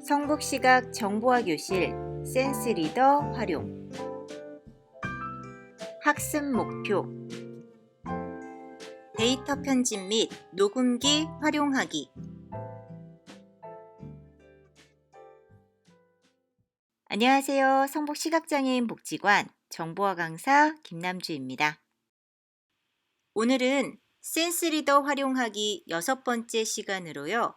성북시각 정보화 교실 센스리더 활용. 학습 목표. 데이터 편집 및 녹음기 활용하기. 안녕하세요. 성북시각장애인 복지관 정보화 강사 김남주입니다. 오늘은 센스리더 활용하기 6번째 시간으로요.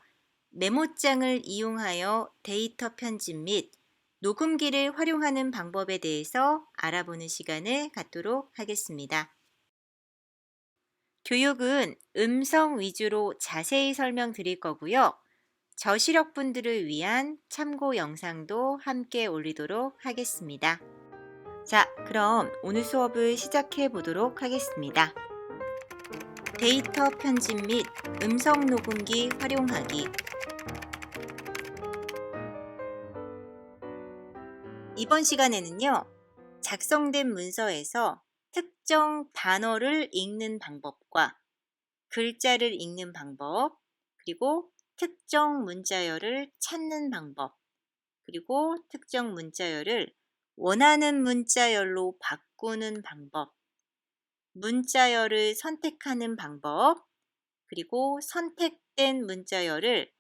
메모장을 이용하여 데이터 편집 및 녹음기를 활용하는 방법에 대해서 알아보는 시간을 갖도록 하겠습니다. 교육은 음성 위주로 자세히 설명드릴 거고요. 저시력분들을 위한 참고 영상도 함께 올리도록 하겠습니다. 자, 그럼 오늘 수업을 시작해 보도록 하겠습니다. 데이터 편집 및 음성 녹음기 활용하기. 이번 시간에는요, 작성된 문서에서 특정 단어를 읽는 방법과 글자를 읽는 방법, 그리고 특정 문자열을 찾는 방법, 그리고 특정 문자열을 원하는 문자열로 바꾸는 방법, 문자열을 선택하는 방법, 그리고 선택된 문자열을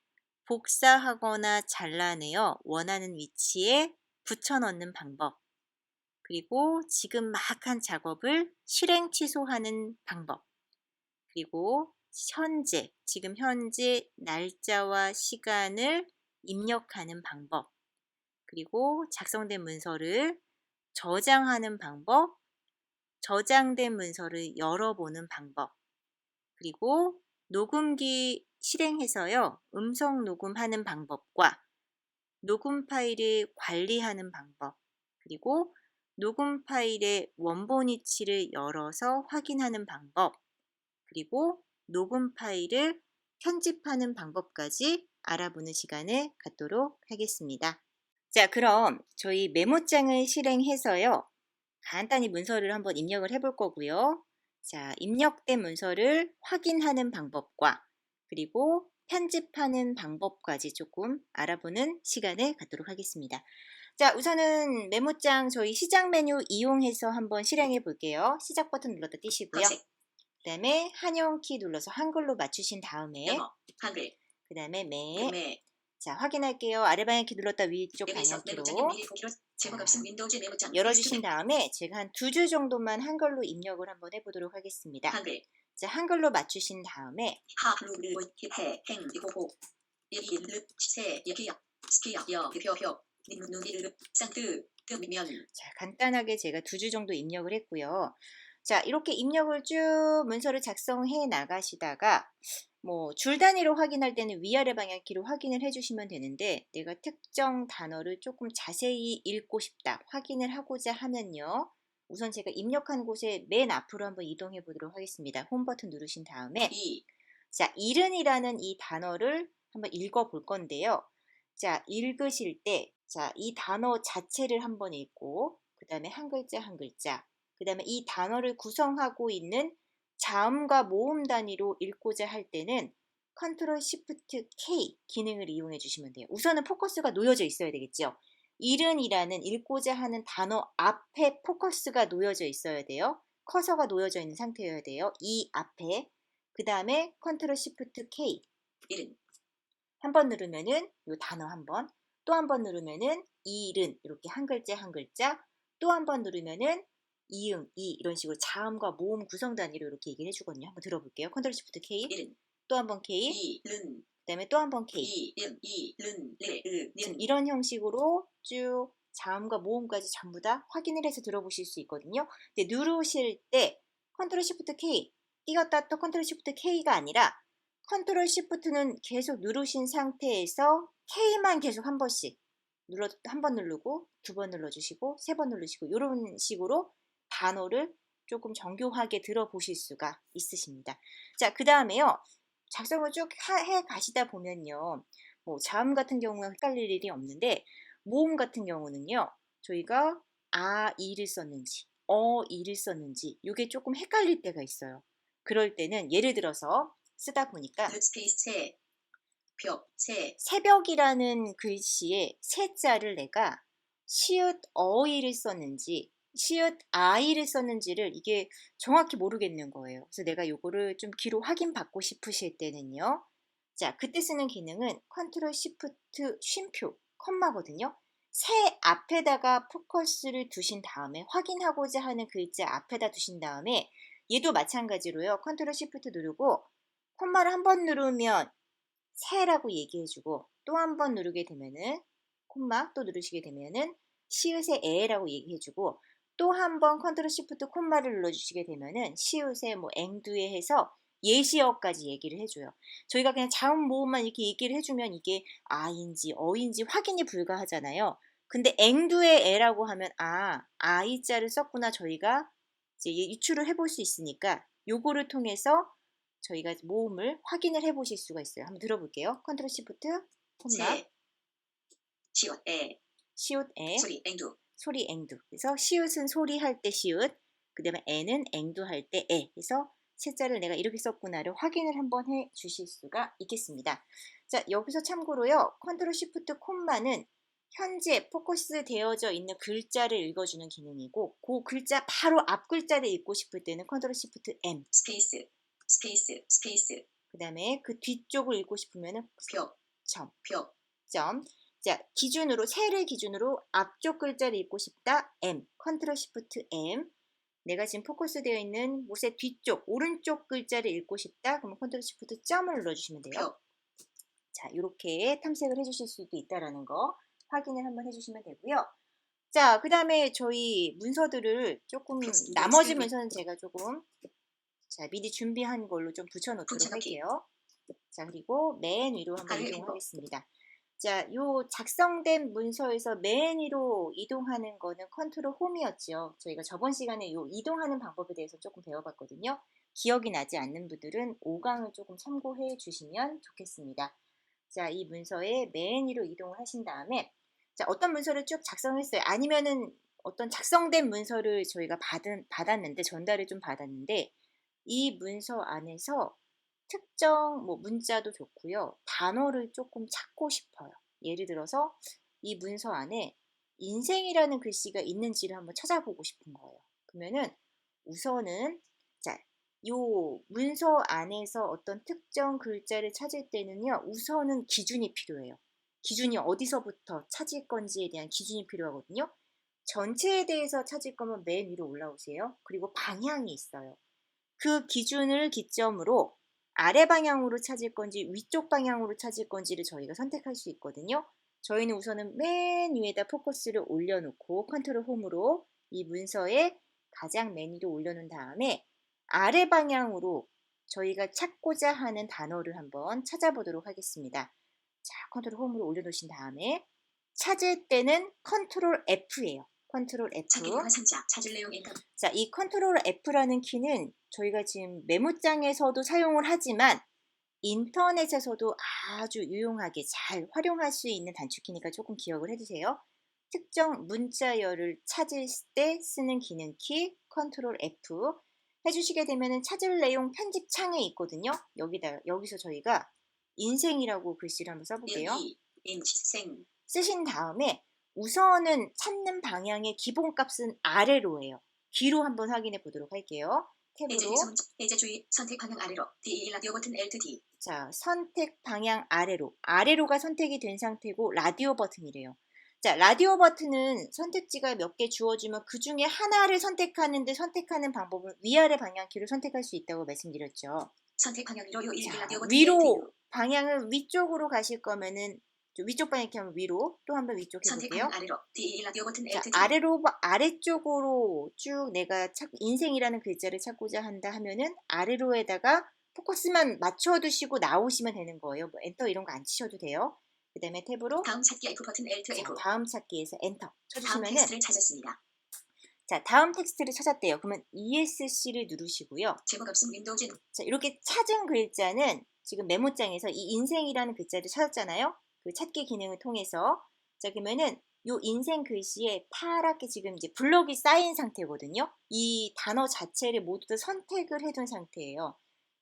복사하거나 잘라내어 원하는 위치에 붙여넣는 방법, 그리고 지금 막 한 작업을 실행 취소하는 방법, 그리고 지금 현재 날짜와 시간을 입력하는 방법, 그리고 작성된 문서를 저장하는 방법, 저장된 문서를 열어보는 방법, 그리고 녹음기 실행해서요, 음성 녹음하는 방법과 녹음 파일을 관리하는 방법, 그리고 녹음 파일의 원본 위치를 열어서 확인하는 방법, 그리고 녹음 파일을 편집하는 방법까지 알아보는 시간을 갖도록 하겠습니다. 자, 그럼 저희 메모장을 실행해서요, 간단히 문서를 한번 입력을 해볼 거고요. 자, 입력된 문서를 확인하는 방법과 그리고 편집하는 방법까지 조금 알아보는 시간을 갖도록 하겠습니다. 자, 우선은 메모장 저희 시작 메뉴 이용해서 한번 실행해 볼게요. 시작 버튼 눌렀다 띄시고요. 그 다음에 한영키 눌러서 한글로 맞추신 다음에 영어, 한글, 그 다음에 매, 자, 확인할게요. 아래 방향키 눌렀다 위쪽 여기서 방향키로 메모장의 미리 보기로 제목없음 윈도우즈 메모장 열어주신 다음에 제가 한 2줄 정도만 한글로 입력을 한번 해보도록 하겠습니다. 한글, 자, 한글로 맞추신 다음에 하루르원 해 행리호호 이르르 세 여기여 스키여 여 표표 눈이르르 쌍뜨 뜨면 자, 간단하게 제가 2줄 정도 입력을 했고요. 자, 이렇게 입력을 쭉 문서를 작성해 나가시다가 줄 단위로 확인할 때는 위아래 방향키로 확인을 해주시면 되는데 내가 특정 단어를 조금 자세히 읽고 싶다, 확인을 하고자 하면요. 우선 제가 입력한 곳에 맨 앞으로 한번 이동해 보도록 하겠습니다. 홈 버튼 누르신 다음에 자, 이른이라는 이 단어를 한번 읽어 볼 건데요. 자, 읽으실 때 자, 이 단어 자체를 한번 읽고 그 다음에 한 글자 한 글자, 그 다음에 이 단어를 구성하고 있는 자음과 모음 단위로 읽고자 할 때는 컨트롤 시프트 K 기능을 이용해 주시면 돼요. 우선은 포커스가 놓여져 있어야 되겠죠. 이른이라는 읽고자 하는 단어 앞에 포커스가 놓여져 있어야 돼요. 커서가 놓여져 있는 상태여야 돼요. 이 앞에. 그 다음에 컨트롤 시프트 K 이른 한 번 누르면은 이 단어 한 번, 또 한 번 누르면은 이른 이렇게 한 글자 한 글자, 또 한 번 누르면은 이응, 이 이런 식으로 자음과 모음 구성 단위로 이렇게 얘기를 해주거든요. 한번 들어볼게요. 컨트롤 시프트 K, 이른 또 한 번 K, 이른 그 다음에 또 한 번 K. 이른 지금 이런 형식으로 쭉 자음과 모음까지 전부 다 확인을 해서 들어보실 수 있거든요. 근데 누르실 때 컨트롤 시프트 K 띄었다 또 컨트롤 시프트 K가 아니라 컨트롤 시프트는 계속 누르신 상태에서 K만 계속 한 번씩 한 번 누르고 두 번 눌러주시고 세 번 누르시고 이런 식으로 단어를 조금 정교하게 들어보실 수가 있으십니다. 자, 그 다음에요. 작성을 쭉 해 가시다 보면요. 자음 같은 경우는 헷갈릴 일이 없는데 모음 같은 경우는요. 저희가 아, 이를 썼는지 이를 썼는지 이게 조금 헷갈릴 때가 있어요. 그럴 때는 예를 들어서 쓰다 보니까 스페이스 벽, 새, 새벽이라는 글씨에 새자를 내가 시읒 어이를 썼는지 시읒 아이를 썼는지를 이게 정확히 모르겠는 거예요. 그래서 내가 요거를 좀 귀로 확인받고 싶으실 때는요. 자, 그때 쓰는 기능은 컨트롤 시프트 쉼표 컴마거든요. 새 앞에다가 포커스를 두신 다음에 확인하고자 하는 글자 앞에다 두신 다음에 얘도 마찬가지로요. 컨트롤 시프트 누르고 콤마를 한 번 누르면 새라고 얘기해주고 또 한 번 누르게 되면은 콤마 또 누르시게 되면은 시읒의 에라고 얘기해주고 또 한 번 컨트롤 시프트 콤마를 눌러주시게 되면은 시읒의 뭐 앵두에 해서 예시어까지 얘기를 해줘요. 저희가 그냥 자음 모음만 이렇게 얘기를 해주면 이게 아인지 어인지 확인이 불가하잖아요. 근데 앵두의 에라고 하면 아이자를 썼구나 저희가 이제 유추를 해볼 수 있으니까 요거를 통해서 저희가 모음을 확인을 해보실 수가 있어요. 한번 들어볼게요. 컨트롤 시프트 콤마 새, 시옷, 에, 시읒 에 소리, 앵두, 소리 앵두. 그래서 시읒은 소리 할 때 시읒, 그 다음에 에는 앵두 할 때 에. 그래서 세자를 내가 이렇게 썼구나를 확인을 한번 해 주실 수가 있겠습니다. 자, 여기서 참고로요. 컨트롤 시프트 콤마는 현재 포커스 되어져 있는 글자를 읽어주는 기능이고 그 글자 바로 앞 글자를 읽고 싶을 때는 컨트롤 시프트 M 스페이스, 스페이스, 스페이스, 그 다음에 그 뒤쪽을 읽고 싶으면 벽, 점, 벽, 점. 자, 기준으로, 새를 기준으로 앞쪽 글자를 읽고 싶다. M. 컨트롤 시프트 M. 내가 지금 포커스 되어 있는 못의 뒤쪽, 오른쪽 글자를 읽고 싶다. 그러면 컨트롤 시프트 점을 눌러주시면 돼요. 벽, 자, 이렇게 탐색을 해주실 수도 있다라는 거 확인을 한번 해주시면 되고요. 자, 그 다음에 저희 문서들을 조금, 나머지 문서는 제가 조금, 자, 미리 준비한 걸로 좀 붙여놓도록 붙여넣기. 할게요. 자, 그리고 맨 위로 한번 가로 이동하겠습니다. 자, 요 작성된 문서에서 맨 위로 이동하는 거는 컨트롤 홈이었죠. 저희가 저번 시간에 요 이동하는 방법에 대해서 조금 배워봤거든요. 기억이 나지 않는 분들은 5강을 조금 참고해 주시면 좋겠습니다. 자, 이 문서에 맨 위로 이동을 하신 다음에 자, 어떤 문서를 쭉 작성했어요. 아니면은 어떤 작성된 문서를 저희가 받았는데 전달을 좀 받았는데 이 문서 안에서 특정 뭐 문자도 좋고요. 단어를 조금 찾고 싶어요. 예를 들어서 이 문서 안에 인생이라는 글씨가 있는지를 한번 찾아보고 싶은 거예요. 그러면은 우선은 자, 요 문서 안에서 어떤 특정 글자를 찾을 때는요. 우선은 기준이 필요해요. 기준이 어디서부터 찾을 건지에 대한 기준이 필요하거든요. 전체에 대해서 찾을 거면 맨 위로 올라오세요. 그리고 방향이 있어요. 그 기준을 기점으로 아래 방향으로 찾을 건지 위쪽 방향으로 찾을 건지를 저희가 선택할 수 있거든요. 저희는 우선은 맨 위에다 포커스를 올려놓고 컨트롤 홈으로 이 문서에 가장 맨 위로 올려놓은 다음에 아래 방향으로 저희가 찾고자 하는 단어를 한번 찾아보도록 하겠습니다. 자, 컨트롤 홈으로 올려놓으신 다음에 찾을 때는 컨트롤 F예요. 컨트롤 F. 찾기 유화 상자, 찾을 내용 엔터. 자, 이 컨트롤 F라는 키는 저희가 지금 메모장에서도 사용을 하지만 인터넷에서도 아주 유용하게 잘 활용할 수 있는 단축키니까 조금 기억을 해주세요. 특정 문자열을 찾을 때 쓰는 기능 키 컨트롤 F 해주시게 되면 찾을 내용 편집 창에 있거든요. 여기서 저희가 인생이라고 글씨를 한번 써볼게요. 인생, 쓰신 다음에 우선은 찾는 방향의 기본값은 아래로 해요. 뒤로 한번 확인해 보도록 할게요. 탭으로 해제주의 선택 방향 아래로 D 라디오 버튼 Alt D. 자, 선택 방향 아래로가 선택이 된 상태고 라디오 버튼이래요. 자, 라디오 버튼은 선택지가 몇 개 주어지면 그 중에 하나를 선택하는데 선택하는 방법은 위아래 방향키를 선택할 수 있다고 말씀드렸죠. 선택 방향 위로 자, 라디오 버튼 위로 Alt 방향을 위쪽으로 가실 거면은 위쪽 방향 이렇게 하면 위로 또 한번 위쪽 선택 해볼게요. 방향 아래로 D 라디오 버튼 자, Alt D. 아래쪽으로 쭉 내가 인생이라는 글자를 찾고자 한다 하면은 아래로에다가 포커스만 맞춰두시고 나오시면 되는 거예요. 뭐 엔터 이런 거 안 치셔도 돼요. 그 다음에 탭으로 다음 찾기 F 버튼 Alt 자, F. 다음 찾기에서 엔터 다음 쳐주시면은 텍스트를 찾았습니다. 자, 다음 텍스트를 찾았대요. 그러면 ESC를 누르시고요. 제목 없음 윈도우즈. 자, 이렇게 찾은 글자는 지금 메모장에서 이 인생이라는 글자를 찾았잖아요. 그 찾기 기능을 통해서 자, 그러면은 요 인생 글씨에 파랗게 지금 이제 블럭이 쌓인 상태거든요. 이 단어 자체를 모두 다 선택을 해둔 상태예요.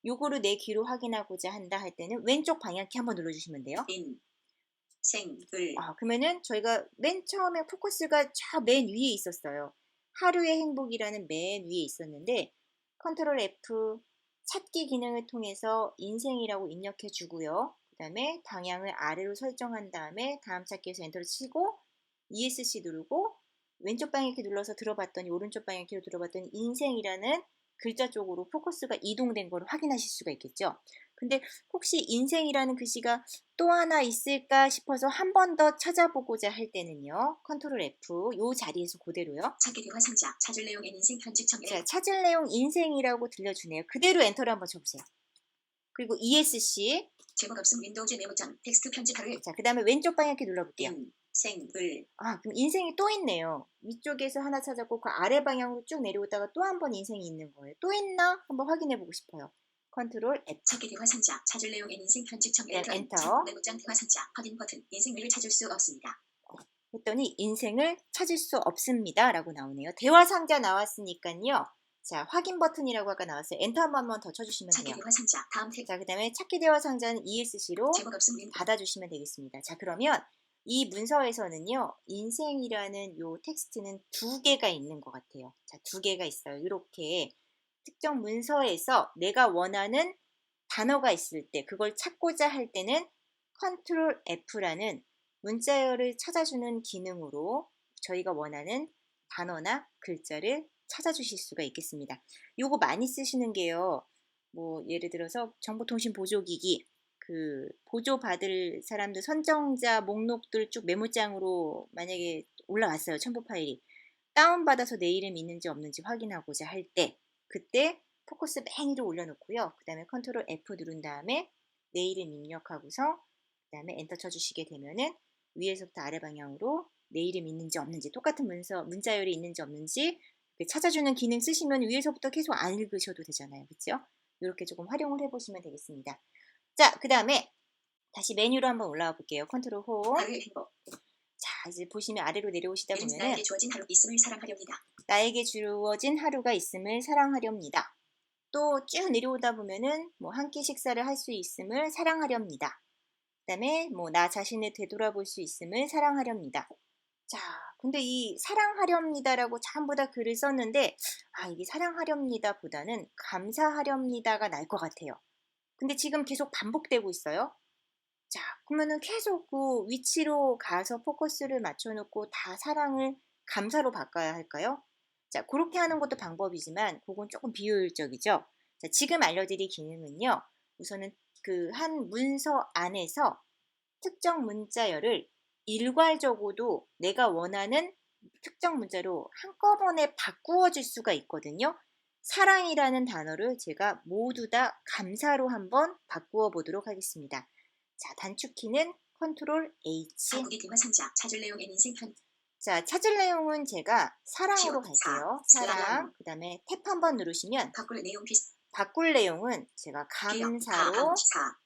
요거를 내 귀로 확인하고자 한다 할 때는 왼쪽 방향키 한번 눌러주시면 돼요. 인생을 그러면은 저희가 맨 처음에 포커스가 저 맨 위에 있었어요. 하루의 행복이라는 맨 위에 있었는데 컨트롤 F 찾기 기능을 통해서 인생이라고 입력해 주고요. 그 다음에 방향을 아래로 설정한 다음에 다음 찾기에서 엔터를 치고 ESC 누르고 왼쪽 방향키 눌러서 들어봤더니 오른쪽 방향키로 들어봤더니 인생이라는 글자 쪽으로 포커스가 이동된 걸 확인하실 수가 있겠죠. 근데 혹시 인생이라는 글씨가 또 하나 있을까 싶어서 한 번 더 찾아보고자 할 때는요. 컨트롤 F 요 자리에서 그대로요. 찾기 대화 상자 찾을 내용 인생 편집청 자, 찾을 내용 인생이라고 들려주네요. 그대로 엔터를 한번 쳐보세요. 그리고 ESC. 제목 없음 윈도우즈 메모장 텍스트 편집하를 자, 그 다음에 왼쪽 방향키 눌러볼게요. 인생을 그럼 인생이 또 있네요. 위쪽에서 하나 찾았고 그 아래 방향으로 쭉 내려오다가 또 한 번 인생이 있는 거예요. 또 있나? 한번 확인해 보고 싶어요. 컨트롤 F. 찾기 대화 상자 찾을 내용 인생 편집청 엔터. 메모장 대화 상자 확인 버튼 인생을 찾을 수 없습니다. 했더니 인생을 찾을 수 없습니다 라고 나오네요. 대화 상자 나왔으니까요. 자, 확인 버튼이라고 아까 나왔어요. 엔터 한 번만 더 쳐주시면 찾기 돼요. 대화 상자 다음 텍 자, 그 다음에 찾기 대화 상자는 ESC로 제목 없음 받아주시면 되겠습니다. 자, 그러면 이 문서에서는요. 인생이라는 요 텍스트는 두 개가 있는 것 같아요. 자, 두 개가 있어요. 이렇게 특정 문서에서 내가 원하는 단어가 있을 때 그걸 찾고자 할 때는 컨트롤 F라는 문자열을 찾아주는 기능으로 저희가 원하는 단어나 글자를 찾아주실 수가 있겠습니다. 요거 많이 쓰시는 게요. 뭐 예를 들어서 정보통신 보조기기 그 보조받을 사람들 선정자 목록들 쭉 메모장으로 만약에 올라왔어요. 첨부 파일이. 다운받아서 내 이름 있는지 없는지 확인하고자 할 때 그때 포커스 맨 위로 올려놓고요. 그 다음에 컨트롤 F 누른 다음에 내 이름 입력하고서 그 다음에 엔터 쳐주시게 되면은 위에서부터 아래 방향으로 내 이름 있는지 없는지 똑같은 문자열이 있는지 없는지 찾아주는 기능 쓰시면 위에서부터 계속 안 읽으셔도 되잖아요. 그렇죠? 이렇게 조금 활용을 해보시면 되겠습니다. 자, 그 다음에 다시 메뉴로 한번 올라와 볼게요. 컨트롤 홈. 자, 이제 보시면 아래로 내려오시다 보면은 나에게 주어진 하루 있음을 사랑하렵니다. 나에게 주어진 하루가 있음을 사랑하렵니다. 또 쭉 내려오다 보면은 뭐 한 끼 식사를 할 수 있음을 사랑하렵니다. 그 다음에 뭐 나 자신을 되돌아볼 수 있음을 사랑하렵니다. 자, 근데 이 사랑하렵니다라고 전부 다 글을 썼는데 이게 사랑하렵니다 보다는 감사하렵니다가 날 것 같아요. 근데 지금 계속 반복되고 있어요. 자, 그러면은 계속 그 위치로 가서 포커스를 맞춰놓고 다 사랑을 감사로 바꿔야 할까요? 자, 그렇게 하는 것도 방법이지만 그건 조금 비효율적이죠. 자, 지금 알려드릴 기능은요. 우선은 그 한 문서 안에서 특정 문자열을 일괄적으로도 내가 원하는 특정 문자로 한꺼번에 바꾸어 줄 수가 있거든요. 사랑이라는 단어를 제가 모두 다 감사로 한번 바꾸어 보도록 하겠습니다. 자, 단축키는 컨트롤 H. 바꾸기 대화 상자 찾을 내용 인생 편 자, 찾을 내용은 제가 사랑으로 갈게요. 사랑. 그 다음에 탭 한번 누르시면 바꿀 내용 바꿀 내용은 제가 감사로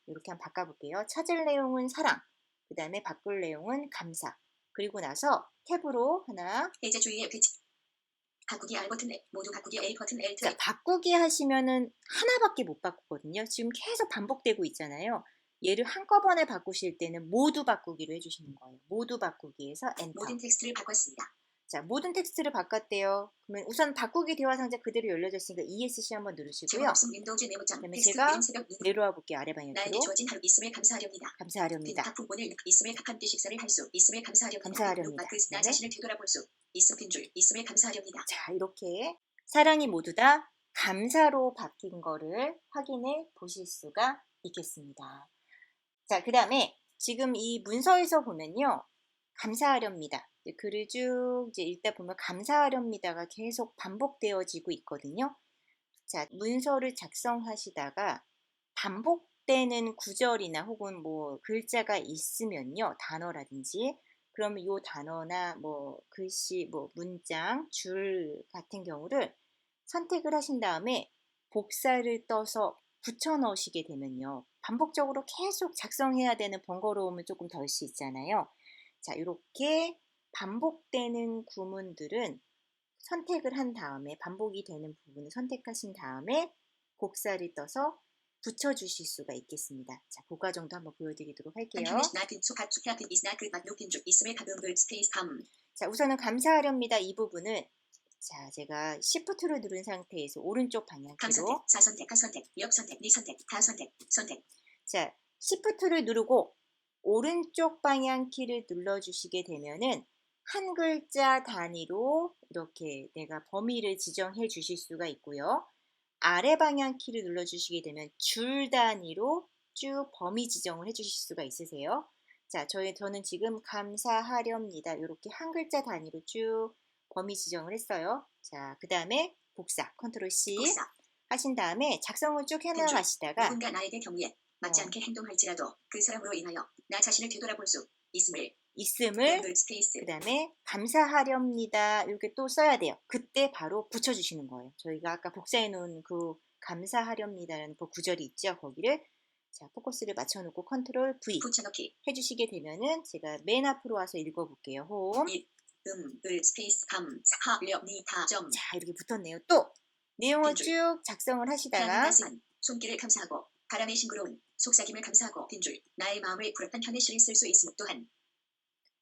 이렇게 한번 바꿔볼게요. 찾을 내용은 사랑. 그 다음에 바꿀 내용은 감사. 그리고 나서 탭으로 하나. 해제 주의의 규칙. 바꾸기 R 버튼 모두 바꾸기 A 버튼 L 자, 바꾸기 하시면은 하나밖에 못 바꾸거든요. 지금 계속 반복되고 있잖아요. 얘를 한꺼번에 바꾸실 때는 모두 바꾸기로 해주시는 거예요. 모두 바꾸기에서 엔터. 모든 텍스트를 바꿨습니다. 자, 모든 텍스트를 바꿨대요. 그러면 우선 바꾸기 대화 상자 그대로 열려져 있으니까 ESC 한번 누르시고요. 그다음에 제가 내려와 볼게요. 아래 방향으로. 나에게 주어진 하루 있음을 감사하렵니다. 감사하렵니다. 부분을 있음을 한 끼 식사를 할 수 있음을 감사하렵니다. 감사하렵니다. 나 자신을 되돌아볼 수 있음 빈줄 있음을 감사하렵니다. 자, 이렇게 사랑이 모두 다 감사로 바뀐 거를 확인해 보실 수가 있겠습니다. 자, 그 다음에 지금 이 문서에서 보면요. 감사하렵니다. 글을 쭉 이제 읽다 보면 감사하렵니다가 계속 반복되어지고 있거든요. 자, 문서를 작성하시다가 반복되는 구절이나 혹은 뭐 글자가 있으면요. 단어라든지 그러면 이 단어나 뭐 글씨, 뭐 문장, 줄 같은 경우를 선택을 하신 다음에 복사를 떠서 붙여 넣으시게 되면요. 반복적으로 계속 작성해야 되는 번거로움은 조금 덜 수 있잖아요. 자, 이렇게 반복되는 구문들은 선택을 한 다음에 반복이 되는 부분을 선택하신 다음에 복사를 떠서 붙여주실 수가 있겠습니다. 자, 그 과정도 한번 보여드리도록 할게요. 한편의 나빈 소각 수평 이스나 그맛 높인 줄 있음의 가금글 스페이스 밤. 자, 우선은 감사하렵니다. 이 부분은 자, 제가 Shift를 누른 상태에서 오른쪽 방향키로 감선택, 사선택, 하선택, 역선택, 니선택, 다선택, 선택. 자, Shift를 누르고 오른쪽 방향키를 눌러주시게 되면은 한 글자 단위로 이렇게 내가 범위를 지정해 주실 수가 있고요. 아래 방향키를 눌러주시게 되면 줄 단위로 쭉 범위 지정을 해 주실 수가 있으세요. 자, 저는 지금 감사하렵니다. 이렇게 한 글자 단위로 쭉 범위 지정을 했어요. 자, 그 다음에 복사, 컨트롤 C 복사. 하신 다음에 작성을 쭉 해나가시다가 누군가 나에게 경우에 맞지 않게 행동할지라도 그 사람으로 인하여 나 자신을 뒤돌아볼 수 있음을 있음을 스페이스. 그 다음에 감사하렵니다. 이렇게 또 써야 돼요. 그때 바로 붙여주시는 거예요. 저희가 아까 복사해 놓은 그 감사하렵니다라는 그 구절이 있죠. 거기를 자, 포커스를 맞춰놓고 컨트롤 V 붙여넣기. 해주시게 되면은 제가 맨 앞으로 와서 읽어볼게요. 홈. 스페이스 밤 하렵니다 점. 자, 이렇게 붙었네요. 또 내용을 빈줄. 쭉 작성을 하시다가 따스한 손길을 감사하고 바람의 싱그러운 속삭임을 감사하고 빈줄 나의 마음을 부럽한 편의 시를 쓸 수 있음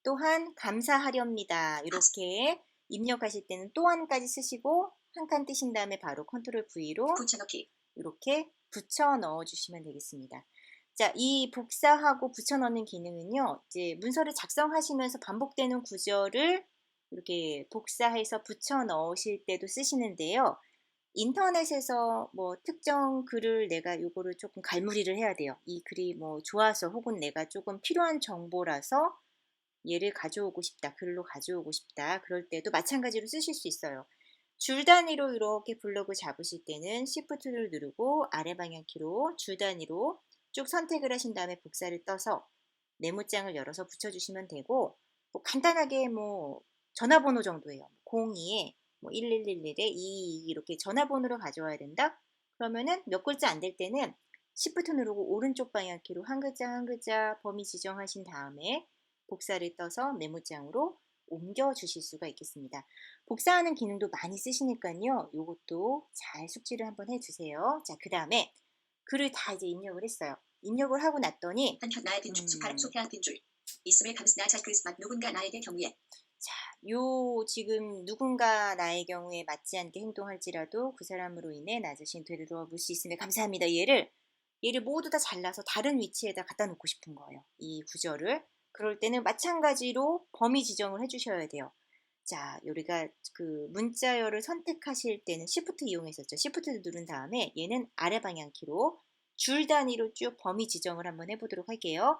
또한 감사하렵니다. 이렇게 입력하실 때는 또한까지 쓰시고 한 칸 띄신 다음에 바로 컨트롤 V로 붙여넣기. 이렇게 붙여 넣어 주시면 되겠습니다. 자, 이 복사하고 붙여 넣는 기능은요. 이제 문서를 작성하시면서 반복되는 구절을 이렇게 복사해서 붙여 넣으실 때도 쓰시는데요. 인터넷에서 뭐 특정 글을 내가 요거를 조금 갈무리를 해야 돼요. 이 글이 뭐 좋아서 혹은 내가 조금 필요한 정보라서 얘를 가져오고 싶다. 글로 가져오고 싶다. 그럴 때도 마찬가지로 쓰실 수 있어요. 줄 단위로 이렇게 블록을 잡으실 때는 Shift를 누르고 아래 방향키로 줄 단위로 쭉 선택을 하신 다음에 복사를 떠서 메모장을 열어서 붙여주시면 되고 뭐 간단하게 뭐 전화번호 정도예요. 02에 뭐 1111에 22 이렇게 전화번호를 가져와야 된다. 그러면은 몇 글자 안 될 때는 Shift 누르고 오른쪽 방향키로 한 글자 한 글자 범위 지정하신 다음에 복사를 떠서 메모장으로 옮겨 주실 수가 있겠습니다. 복사하는 기능도 많이 쓰시니까요. 요것도 잘 숙지를 한번 해주세요. 자, 그 다음에 글을 다 이제 입력을 했어요. 입력을 하고 났더니 한편 나의 빈줄 수파락 소피한 빈줄 있음을 감스나 자그스맛 누군가 나에게 경우에 자, 요 지금 누군가 나의 경우에 맞지 않게 행동할지라도 그 사람으로 인해 나 자신 되돌아볼 수 있음에 감사합니다. 얘를 모두 다 잘라서 다른 위치에다 갖다 놓고 싶은 거예요. 이 구절을. 그럴 때는 마찬가지로 범위 지정을 해주셔야 돼요. 자, 우리가 그 문자열을 선택하실 때는 Shift 이용했었죠. Shift 누른 다음에 얘는 아래 방향키로 줄 단위로 쭉 범위 지정을 한번 해보도록 할게요.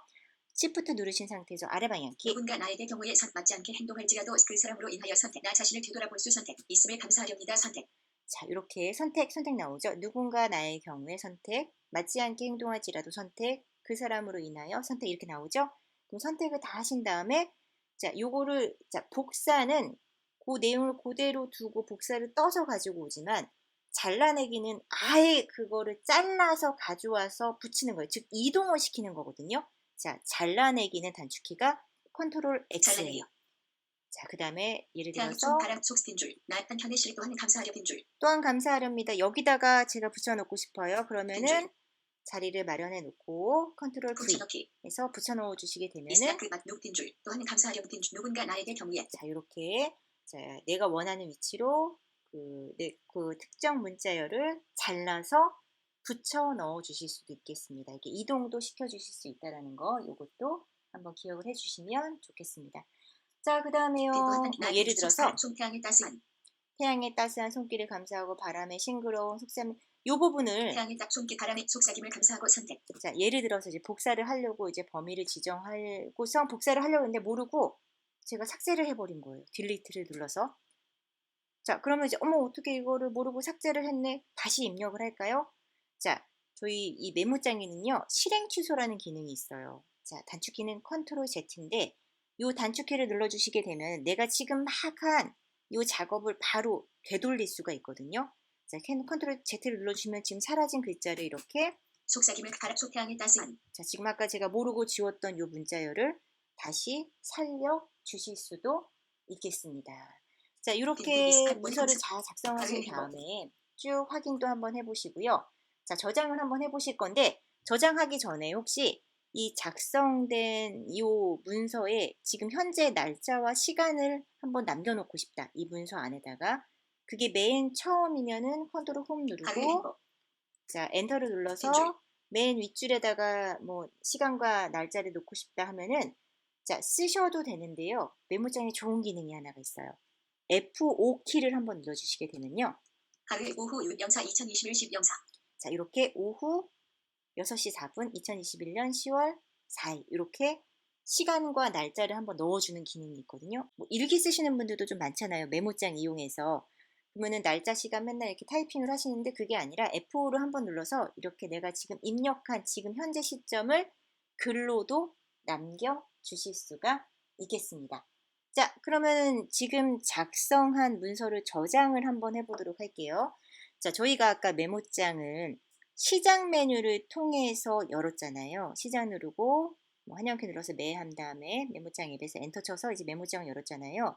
Shift 누르신 상태에서 아래 방향키. 누군가 나에게 경우에 맞지 않게 행동할지라도 그 사람으로 인하여 선택 나 자신을 뒤돌아볼 수 선택 있음을 감사하렵니다 선택. 자, 이렇게 선택 나오죠. 누군가 나의 경우에 선택, 맞지 않게 행동할지라도 선택, 그 사람으로 인하여 선택 이렇게 나오죠. 그럼 선택을 다 하신 다음에 자, 요거를 자, 복사는 그 내용을 그대로 두고 복사를 떠서 가지고 오지만 잘라내기는 아예 그거를 잘라서 가져와서 붙이는 거예요. 즉 이동을 시키는 거거든요. 자, 잘라내기는 단축키가 컨트롤 X예요. 자, 그 다음에 예를 들어서 바람 속 빈줄 나 한편의 실 또한 감사하려 빈줄 또한 감사하렵니다. 여기다가 제가 붙여놓고 싶어요. 그러면은 빈줄. 자리를 마련해 놓고 컨트롤 V 붙여넣기. 해서 붙여넣어 주시게 되면은 이스나 그맛 빈줄 또한 감사하려 빈줄 누군가 나에게 경우에 자, 이렇게 자, 내가 원하는 위치로 그 특정 문자열을 잘라서 붙여 넣어 주실 수도 있겠습니다. 이렇게 이동도 시켜 주실 수 있다는 거 이것도 한번 기억을 해 주시면 좋겠습니다. 자, 그 다음에요. 예를 들어서 태양의 따스한 손길을 감사하고 바람의 싱그러운 속삭임 이 부분을 태양의 딱 손길 바람의 속삭임을 감사하고 선택. 자, 예를 들어서 이제 복사를 하려고 이제 범위를 지정하고서 복사를 하려고 했는데 모르고 제가 삭제를 해버린 거예요. 딜리트를 눌러서. 자, 그러면 이제 어머 어떻게 이거를 모르고 삭제를 했네. 다시 입력을 할까요? 자, 저희 이 메모장에는요. 실행 취소라는 기능이 있어요. 자, 단축키는 컨트롤 Z인데 이 단축키를 눌러주시게 되면 내가 지금 막 한 이 작업을 바로 되돌릴 수가 있거든요. 자, 컨트롤 Z를 눌러주시면 지금 사라진 글자를 이렇게 속삭임을 바람 속 태양의 따스한 자, 지금 아까 제가 모르고 지웠던 이 문자열을 다시 살려 주실 수도 있겠습니다. 자, 이렇게 문서를 잘 작성하신 다음에 쭉 확인도 한번 해보시고요. 자, 저장을 한번 해보실 건데 저장하기 전에 혹시 이 작성된 이 문서에 지금 현재 날짜와 시간을 한번 남겨놓고 싶다. 이 문서 안에다가 그게 맨 처음이면은 컨트롤 홈 하루의 누르고 행복. 자, 엔터를 줄. 눌러서 맨 윗줄에다가 뭐 시간과 날짜를 놓고 싶다 하면은 자, 쓰셔도 되는데요. 메모장에 좋은 기능이 하나가 있어요. F5 키를 한번 눌러주시게 되면요. 하루의 오후 6영사 2021 10영사. 자, 이렇게 오후 6시 4분 2021년 10월 4일 이렇게 시간과 날짜를 한번 넣어주는 기능이 있거든요. 뭐 일기 쓰시는 분들도 좀 많잖아요. 메모장 이용해서. 그러면은 날짜 시간 맨날 이렇게 타이핑을 하시는데 그게 아니라 F5를 한번 눌러서 이렇게 내가 지금 입력한 지금 현재 시점을 글로도 남겨주실 수가 있겠습니다. 자, 그러면 지금 작성한 문서를 저장을 한번 해보도록 할게요. 자, 저희가 아까 메모장을 시작 메뉴를 통해서 열었잖아요. 시작 누르고 뭐 한영키 눌러서 매 한 다음에 메모장 앱에서 엔터 쳐서 이제 메모장을 열었잖아요.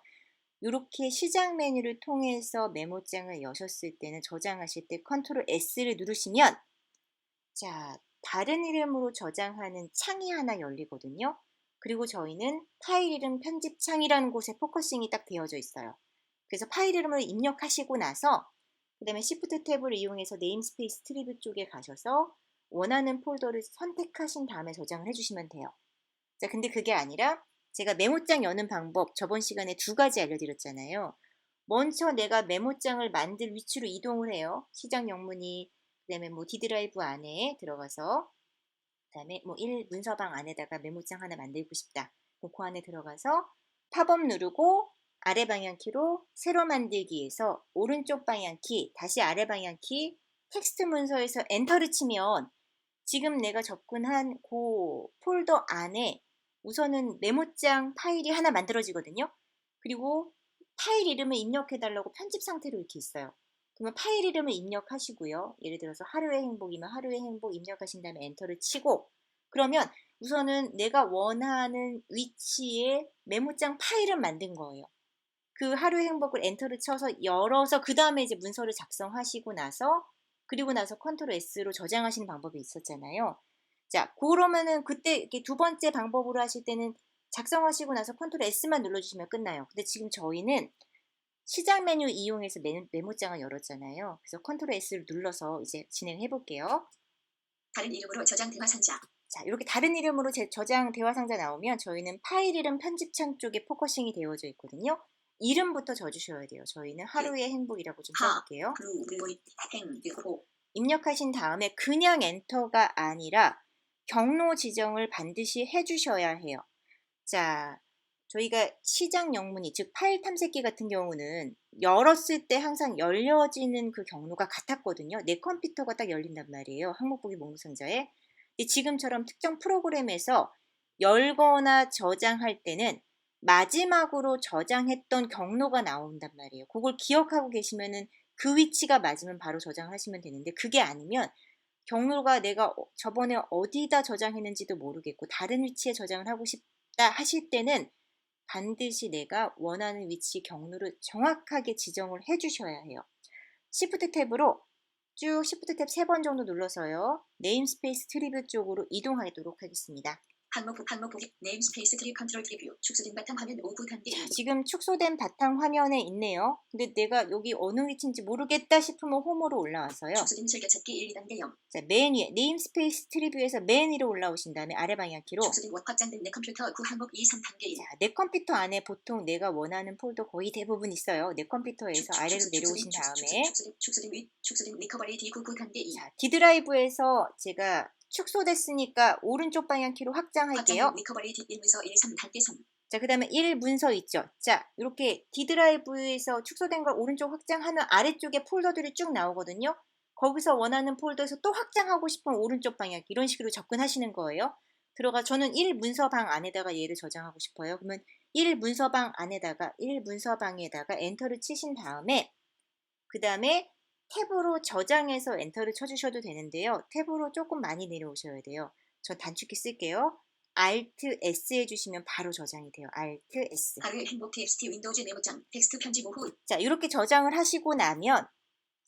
이렇게 시작 메뉴를 통해서 메모장을 여셨을 때는 저장하실 때 컨트롤 S를 누르시면 자, 다른 이름으로 저장하는 창이 하나 열리거든요. 그리고 저희는 파일 이름 편집창이라는 곳에 포커싱이 딱 되어져 있어요. 그래서 파일 이름을 입력하시고 나서 그 다음에 Shift 탭을 이용해서 네임스페이스 트리뷰 쪽에 가셔서 원하는 폴더를 선택하신 다음에 저장을 해주시면 돼요. 자, 근데 그게 아니라 제가 메모장 여는 방법 저번 시간에 2가지 알려드렸잖아요. 먼저 내가 메모장을 만들 위치로 이동을 해요. 시작 영문이 그 다음에 뭐 D드라이브 안에 들어가서 그 다음에 뭐 1 문서방 안에다가 메모장 하나 만들고 싶다. 그 안에 들어가서 팝업 누르고 아래 방향키로 새로 만들기에서 오른쪽 방향키 다시 아래 방향키 텍스트 문서에서 엔터를 치면 지금 내가 접근한 그 폴더 안에 우선은 메모장 파일이 하나 만들어지거든요. 그리고 파일 이름을 입력해달라고 편집 상태로 이렇게 있어요. 그러면 파일 이름을 입력하시고요. 예를 들어서 하루의 행복이면 하루의 행복 입력하신 다음에 엔터를 치고 그러면 우선은 내가 원하는 위치에 메모장 파일을 만든 거예요. 그 하루의 행복을 엔터를 쳐서 열어서 그 다음에 이제 문서를 작성하시고 나서 그리고 나서 컨트롤 S로 저장하시는 방법이 있었잖아요. 자, 그러면은 그때 이렇게 두 번째 방법으로 하실 때는 작성하시고 나서 컨트롤 S만 눌러주시면 끝나요. 근데 지금 저희는 시작 메뉴 이용해서 메모장을 열었잖아요. 그래서 컨트롤 S를 눌러서 이제 진행해 볼게요. 다른 이름으로 저장 대화 상자. 자, 이렇게 다른 이름으로 저장 대화 상자 나오면 저희는 파일 이름 편집창 쪽에 포커싱이 되어져 있거든요. 이름부터 적어주셔야 돼요. 저희는 하루의 행복이라고 좀 써볼게요. 행복. 입력하신 다음에 그냥 엔터가 아니라 경로 지정을 반드시 해주셔야 해요. 자, 저희가 시작 영문이 즉 파일 탐색기 같은 경우는 열었을 때 항상 열려지는 그 경로가 같았거든요. 내 컴퓨터가 딱 열린단 말이에요. 항목보기 목록 상자에. 지금처럼 특정 프로그램에서 열거나 저장할 때는 마지막으로 저장했던 경로가 나온단 말이에요. 그걸 기억하고 계시면은 그 위치가 맞으면 바로 저장하시면 되는데 그게 아니면 경로가 내가 저번에 어디다 저장했는지도 모르겠고 다른 위치에 저장을 하고 싶다 하실 때는 반드시 내가 원하는 위치 경로를 정확하게 지정을 해주셔야 해요. Shift 탭으로 쭉 Shift 탭 3번 정도 눌러서요. 네임스페이스 트리뷰 쪽으로 이동하도록 하겠습니다. 항목 보기 네임스페이스 트리 컨트롤 트리뷰 축소된 바탕 화면 오구 단계. 지금 축소된 바탕 화면에 있네요. 근데 내가 여기 어느 위치인지 모르겠다 싶으면 홈으로 올라와서요. 축소된 즐겨찾기 1, 2단계 0. 자, 맨 위에 네임스페이스 트리뷰에서 맨 위로 올라오신 다음에 아래 방향키로 축소된 확장된 내 컴퓨터 9 항목 2, 3단계 1. 자, 내 컴퓨터 안에 보통 내가 원하는 폴더 거의 대부분 있어요. 내 컴퓨터에서 아래로 내려오신 다음에 축소된 리커버리 D99 단계 2. 자, D드라이브에서 제가 축소됐으니까 오른쪽 방향키로 확장할게요. 리커버리 D1문서 1, 3단계 3. 자, 그 다음에 1 문서 있죠. 자, 이렇게 D드라이브에서 축소된 걸 오른쪽 확장하면 아래쪽에 폴더들이 쭉 나오거든요. 거기서 원하는 폴더에서 또 확장하고 싶으면 오른쪽 방향 이런 식으로 접근하시는 거예요. 저는 1 문서방 안에다가 얘를 저장하고 싶어요. 그러면 1 문서방 안에다가 1 문서방에다가 엔터를 치신 다음에 그 다음에 탭으로 저장해서 엔터를 쳐주셔도 되는데요. 탭으로 조금 많이 내려오셔야 돼요. 저 단축키 쓸게요. Alt S 해주시면 바로 저장이 돼요. Alt S. 하루의 행복 TXT 윈도우즈 메모장 텍스트 편집 오후. 자, 이렇게 저장을 하시고 나면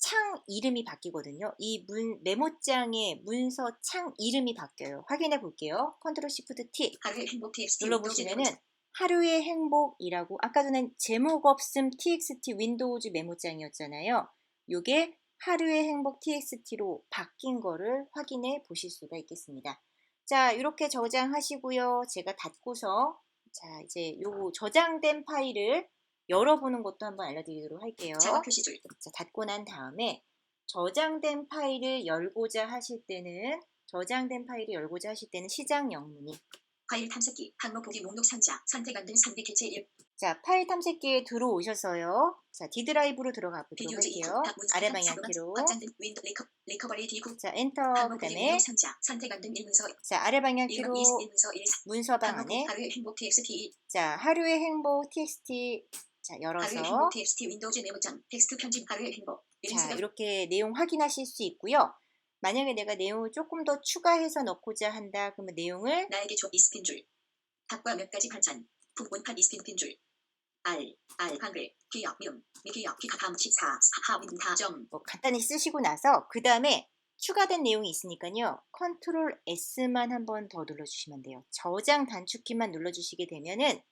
창 이름이 바뀌거든요. 이 메모장의 문서 창 이름이 바뀌어요. 확인해 볼게요. 컨트롤 시프트 T 하루의 행복 TXT 눌러보시면은 하루의 행복이라고 아까 전에 제목 없음 txt 윈도우즈 메모장이었잖아요. 요게 하루의 행복 txt로 바뀐 거를 확인해 보실 수가 있겠습니다. 자, 이렇게 저장하시고요. 제가 닫고서 자, 이제 요 저장된 파일을 열어보는 것도 한번 알려드리도록 할게요. 작업 표시줄. 자, 닫고 난 다음에 저장된 파일을 열고자 하실 때는 시작 영문이 파일 탐색기 항목 보기 목록 상자 선택 안 된 상대 개체 1 자, 파일 탐색기에 들어오셔서요. 자, D 드라이브로 들어가 보도록 비디오 제2 할게요. tab 문서 아래 tab 방향키로. 확장된 윈도 리커버리 D9 자, 엔터. 항목 보기 그다음에 목록 상자 선택 안 된 1문서 자, 아래 방향키로 1문서 1 문서방 항목 안에 하루의 행복 TXT 자, 하루의 행복 txt 자, 하루의 열어서 행복 TXT 윈도우즈 메모장 텍스트 편집 하루의 행복 자, 이렇게 내용 확인하실 수 있고요. 만약에 내가 내용을 조금 더 추가해서 넣고자 한다. 그러면 내용을 나에게 줘 이스핀 줄 닭과 몇 가지 반찬 북문판 이스핀 줄 알 한글 기역 미기역 기카함 14 하윈다점 뭐 간단히 쓰시고 나서 그 다음에 추가된 내용이 있으니까요. 컨트롤 S만 한번 더 눌러주시면 돼요. 저장 단축키만 눌러주시게 되면은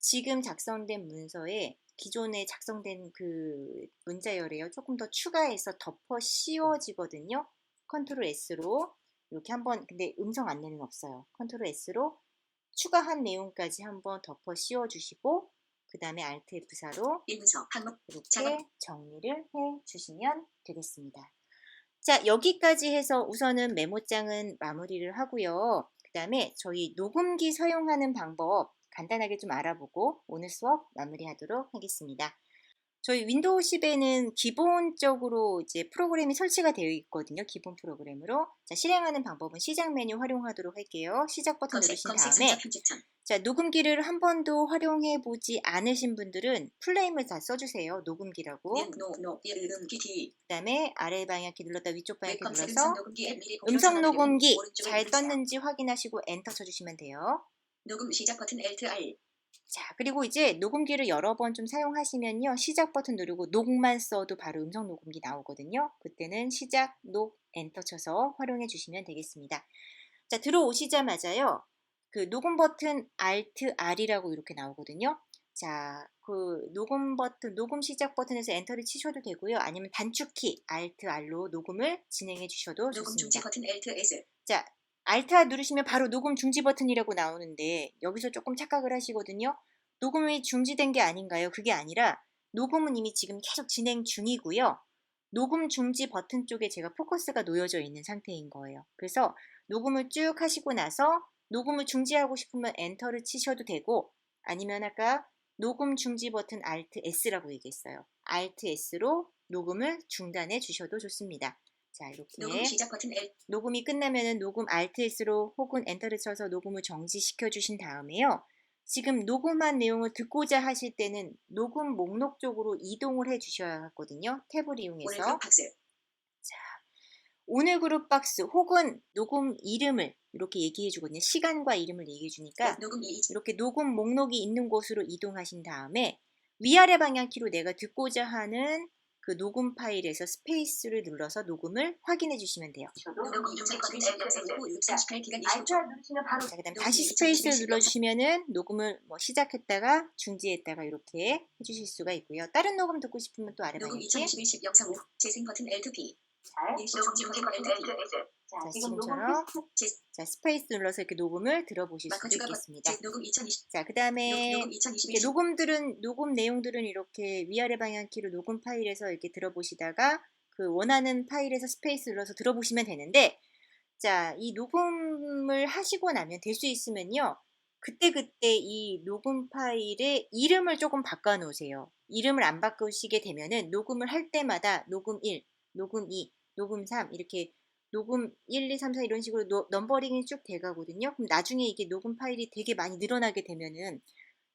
지금 작성된 문서에 기존에 작성된 그 문자열에요. 조금 더 추가해서 덮어 씌워지거든요. 컨트롤 S로 이렇게 한번 근데 음성 안내는 없어요. 컨트롤 S로 추가한 내용까지 한번 덮어 씌워주시고 그 다음에 Alt F4로 1문서 항목 이렇게 작업 정리를 해 주시면 되겠습니다. 자, 여기까지 해서 우선은 메모장은 마무리를 하고요. 그 다음에 저희 녹음기 사용하는 방법 간단하게 좀 알아보고 오늘 수업 마무리하도록 하겠습니다. 저희 윈도우 10에는 기본적으로 이제 프로그램이 설치가 되어 있거든요. 기본 프로그램으로. 자, 실행하는 방법은 시작 메뉴 활용하도록 할게요. 시작 버튼 누르신 검색 다음에 상자 편집창 자, 녹음기를 한 번도 활용해 보지 않으신 분들은 풀네임을 다 써주세요. 녹음기라고. 기티 그 다음에 아래 방향키 눌렀다 위쪽 방향키 검색 눌러서 음성 녹음기 앱 미리 공유 음성 전화를 녹음기 오른쪽에 잘 누르세요. 떴는지 확인하시고 엔터 쳐주시면 돼요. 녹음 시작 버튼 Alt R 자, 그리고 이제 녹음기를 여러 번 좀 사용하시면요. 시작 버튼 누르고 녹만 써도 바로 음성 녹음기 나오거든요. 그때는 시작, 녹, 엔터 쳐서 활용해 주시면 되겠습니다. 자, 들어오시자마자요. 그 녹음 버튼 Alt R이라고 이렇게 나오거든요. 자, 그 녹음 버튼, 녹음 시작 버튼에서 엔터를 치셔도 되고요. 아니면 단축키 Alt R로 녹음을 진행해 주셔도 녹음 중지 좋습니다. 버튼 Alt S 자, Alt R 누르시면 바로 녹음 중지 버튼이라고 나오는데 여기서 조금 착각을 하시거든요. 녹음이 중지된 게 아닌가요? 그게 아니라 녹음은 이미 지금 계속 진행 중이고요. 녹음 중지 버튼 쪽에 제가 포커스가 놓여져 있는 상태인 거예요. 그래서 녹음을 쭉 하시고 나서 녹음을 중지하고 싶으면 엔터를 치셔도 되고 아니면 아까 녹음 중지 버튼 Alt S라고 얘기했어요. Alt S로 녹음을 중단해 주셔도 좋습니다. 자, 녹음 이렇게 시작 버튼 L 녹음이 끝나면은 녹음 Alt S로 혹은 엔터를 쳐서 녹음을 정지시켜 주신 다음에요. 지금 녹음한 내용을 듣고자 하실 때는 녹음 목록 쪽으로 이동을 해 주셔야 하거든요. 탭을 오늘 이용해서. 그룹 박스 자, 오늘 그룹 박스 혹은 녹음 이름을 이렇게 얘기해 주거든요. 시간과 이름을 얘기해 주니까 녹음 2 이렇게 녹음 목록이 있는 곳으로 이동하신 다음에 위아래 방향키로 내가 듣고자 하는 그 녹음 파일에서 스페이스를 눌러서 녹음을 확인해 주시면 돼요. 녹음 638 기간 25초 자, 그 다음에 다시 스페이스를 눌러주시면은 녹음을 뭐 시작했다가 중지했다가 이렇게 해주실 수가 있고요. 다른 녹음 듣고 싶으면 또 아래 녹음 방향키 2021 10 영상 5 재생 버튼 Alt P 일시 중지 버튼 Alt P 자, 지금처럼 자, 스페이스 눌러서 이렇게 녹음을 들어보실 수도 있겠습니다. 녹음 2020 자, 그 다음에 녹음 2021 녹음 내용들은 이렇게 위아래 방향키로 녹음 파일에서 이렇게 들어보시다가 그 원하는 파일에서 스페이스 눌러서 들어보시면 되는데 자, 이 녹음을 하시고 나면 될 수 있으면요. 그때그때 이 녹음 파일의 이름을 조금 바꿔 놓으세요. 이름을 안 바꾸시게 되면은 녹음을 할 때마다 녹음 1, 녹음 2, 녹음 3 이렇게 녹음 1, 2, 3, 4 이런 식으로 넘버링이 쭉 돼가거든요. 그럼 나중에 이게 녹음 파일이 되게 많이 늘어나게 되면은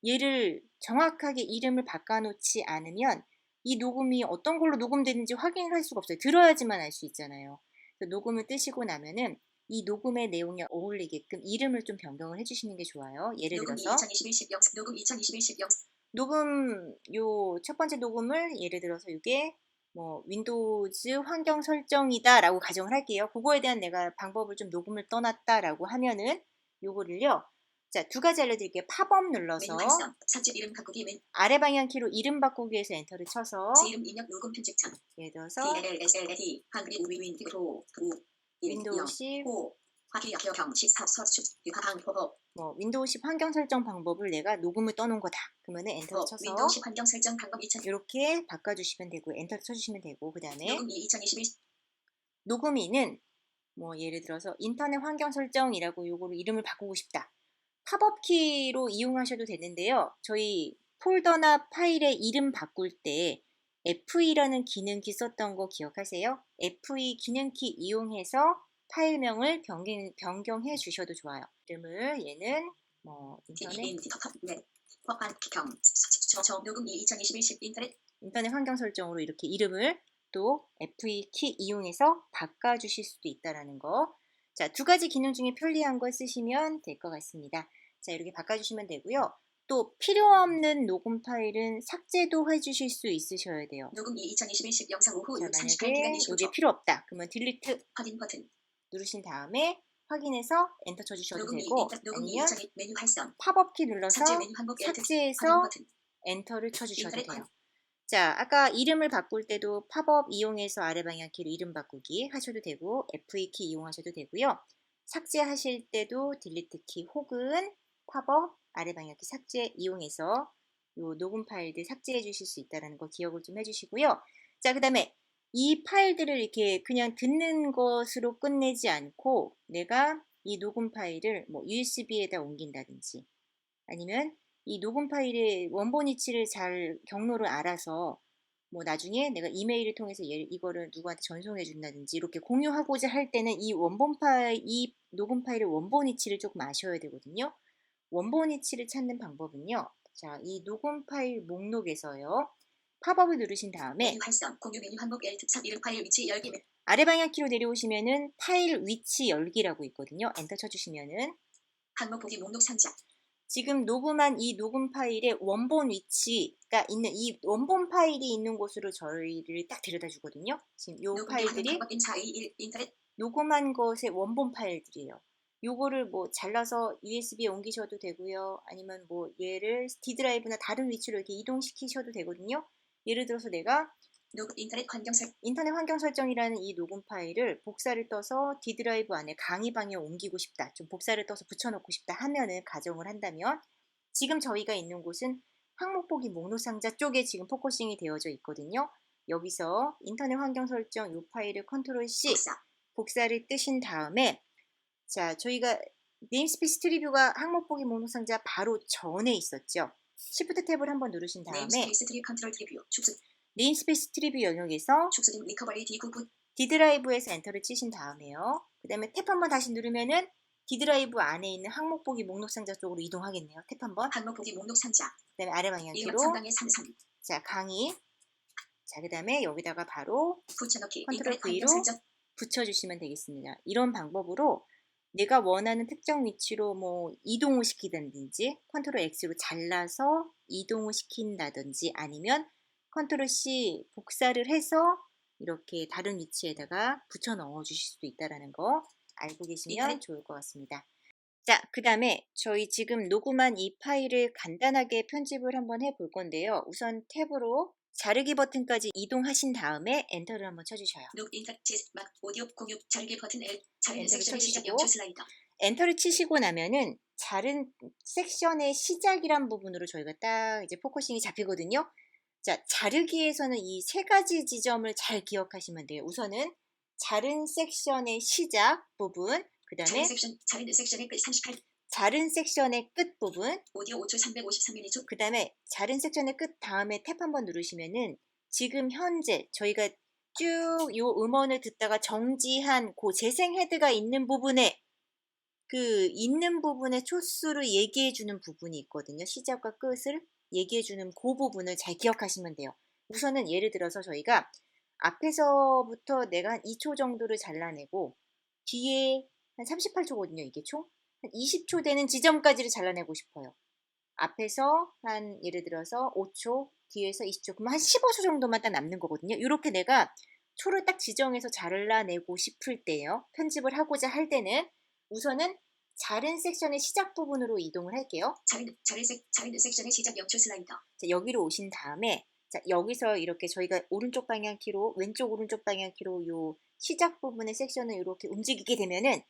얘를 정확하게 이름을 바꿔놓지 않으면 이 녹음이 어떤 걸로 녹음되는지 확인을 할 수가 없어요. 들어야지만 알 수 있잖아요. 그래서 녹음을 뜨시고 나면은 이 녹음의 내용에 어울리게끔 이름을 좀 변경을 해주시는 게 좋아요. 예를 녹음 들어서 2021 10 영상 녹음 2021 10 영상 녹음 요 첫 번째 녹음을 예를 들어서 이게 뭐 윈도우즈 환경 설정이다라고 가정을 할게요. 그거에 대한 내가 방법을 좀 녹음을 떠났다라고 하면은 요거를요. 자, 두 가지 알려드릴게요. 팝업 메뉴 눌러서 활성. 삭제 이름 바꾸기 맨. 아래 방향 키로 이름 바꾸기에서 엔터를 쳐서 제 이름 입력 녹음 편집창. 예를 들어서 DLSLD 한글이 우위윈 로 윈도우 10 호 화기역 경 시사 서축 유하방 포호 윈도우 10 환경 설정 방법을 내가 녹음을 떠놓은 거다. 그러면은 엔터를 쳐서 윈도우 10 환경 설정 방법 2000 이렇게 바꿔주시면 되고 엔터를 쳐주시면 되고 그 다음에 녹음이 2021 녹음이는 뭐 예를 들어서 인터넷 환경 설정이라고 요거를 이름을 바꾸고 싶다. 팝업 키로 이용하셔도 되는데요. 저희 폴더나 파일의 이름 바꿀 때 FE라는 기능키 썼던 거 기억하세요? FE 기능키 이용해서 파일명을 변경해 주셔도 좋아요. 이름을 얘는 뭐 인터넷 녹음 2021 10 인터넷 환경 설정으로 이렇게 이름을 또 FE 키 이용해서 바꿔주실 수도 있다라는 거. 자, 두 가지 기능 중에 편리한 걸 쓰시면 될 것 같습니다. 자, 이렇게 바꿔주시면 되고요. 또 필요 없는 녹음 파일은 삭제도 해주실 수 있으셔야 돼요. 녹음 2021 10 영상 오후 자, 38기간 만약에 25초 이게 필요 없다. 그러면 딜리트 확인 버튼 누르신 다음에 확인해서 엔터 쳐주셔도 녹음 되고 녹음 아니면 2021 메뉴 활성 팝업 키 눌러서 삭제 메뉴 반복 확인 삭제해서 버튼 엔터를 쳐주셔도 인터넷 돼요. 자, 아까 이름을 바꿀 때도 팝업 이용해서 아래 방향 키로 이름 바꾸기 하셔도 되고 FE 키 이용하셔도 되고요. 삭제하실 때도 딜리트 키 혹은 팝업 아래 방향 키 삭제 이용해서 요 녹음 파일들 삭제해 주실 수 있다는 거 기억을 좀 해주시고요. 자, 그 다음에 이 파일들을 이렇게 그냥 듣는 것으로 끝내지 않고 내가 이 녹음 파일을 뭐 USB에다 옮긴다든지 아니면 이 녹음 파일의 원본 위치를 잘 경로를 알아서 뭐 나중에 내가 이메일을 통해서 이거를 누구한테 전송해 준다든지 이렇게 공유하고자 할 때는 이 원본 파일, 이 녹음 파일의 원본 위치를 조금 아셔야 되거든요. 원본 위치를 찾는 방법은요. 자, 이 녹음 파일 목록에서요. 팝업을 누르신 다음에 메뉴 활성 공유 메뉴 반복 Alt 탑 이름 파일 위치 열기 아래 방향 키로 내려오시면은 파일 위치 열기라고 있거든요. 엔터 쳐주시면은 항목 보기 목록 상자 지금 녹음한 이 녹음 파일의 원본 위치가 있는 이 원본 파일이 있는 곳으로 저희를 딱 데려다 주거든요. 지금 요 녹음 파일들이 방법 인사 21 인터넷 녹음한 것의 원본 파일들이에요. 요거를 뭐 잘라서 USB에 옮기셔도 되고요. 아니면 뭐 얘를 D 드라이브나 다른 위치로 이렇게 이동시키셔도 되거든요. 예를 들어서 내가 인터넷 환경 설정이라는 이 녹음 파일을 복사를 떠서 D 드라이브 안에 강의방에 옮기고 싶다. 좀 복사를 떠서 붙여놓고 싶다 하면은 가정을 한다면 지금 저희가 있는 곳은 항목 보기 목록 상자 쪽에 지금 포커싱이 되어져 있거든요. 여기서 인터넷 환경 설정 이 파일을 컨트롤 C 복사를 뜨신 다음에 자, 저희가 네임스페이스 트리뷰가 항목 보기 목록 상자 바로 전에 있었죠. Shift 탭을 한번 누르신 다음에 네임스페이스 트리 컨트롤 트리뷰 축소 네임스페이스 트리뷰 영역에서 축소된 리커버리 D99 D 드라이브에서 엔터를 치신 다음에요. 그 다음에 탭 한번 다시 누르면은 D 드라이브 안에 있는 항목 보기 목록 상자 쪽으로 이동하겠네요. 탭 한번. 항목 보기 목록 상자. 그 다음에 아래 방향키로. 상당의 삼삼. 자, 강의. 자, 그 다음에 여기다가 바로 붙여넣기. 컨트롤 V로 붙여주시면 되겠습니다. 이런 방법으로 내가 원하는 특정 위치로 뭐 이동을 시키든지 컨트롤 X로 잘라서 이동을 시킨다든지 아니면 컨트롤 C 복사를 해서 이렇게 다른 위치에다가 붙여 넣어 주실 수도 있다는 거 알고 계시면 좋을 것 같습니다. 자, 그 다음에 저희 지금 녹음한 이 파일을 간단하게 편집을 한번 해볼 건데요. 우선 탭으로 자르기 버튼까지 이동하신 다음에 엔터를 한번 쳐주셔요. 오디오 공유 자르기 버튼 L 자르는 엔터를 섹션의 시작 쳐주시고 0초 슬라이더. 엔터를 치시고 나면은 자른 섹션의 시작이란 부분으로 저희가 딱 이제 포커싱이 잡히거든요. 자, 자르기에서는 이 세 가지 지점을 잘 기억하시면 돼요. 우선은 자른 섹션의 시작 부분, 그 다음에 자른 섹션의 끝 38. 자른 섹션의 끝 부분, 오디오 5초 353ml. 그 다음에 자른 섹션의 끝 다음에 탭 한번 누르시면은 지금 현재 저희가 쭉 요 음원을 듣다가 정지한 그 재생 헤드가 있는 부분에 그 있는 부분의 초수를 얘기해주는 부분이 있거든요. 시작과 끝을 얘기해주는 그 부분을 잘 기억하시면 돼요. 우선은 예를 들어서 저희가 앞에서부터 내가 한 2초 정도를 잘라내고 뒤에 한 38초거든요. 이게 총. 한 20초 되는 지점까지를 잘라내고 싶어요. 앞에서 한 예를 들어서 5초, 뒤에서 20초, 그럼 한 15초 정도만 딱 남는 거거든요. 이렇게 내가 초를 딱 지정해서 잘라내고 싶을 때요. 편집을 하고자 할 때는 우선은 자른 섹션의 시작 부분으로 이동을 할게요. 자르는 섹션의 시작 0초 슬라이더. 자, 여기로 오신 다음에 자, 여기서 이렇게 저희가 오른쪽 방향 키로 왼쪽 오른쪽 방향 키로 요 시작 부분의 섹션을 이렇게 움직이게 되면은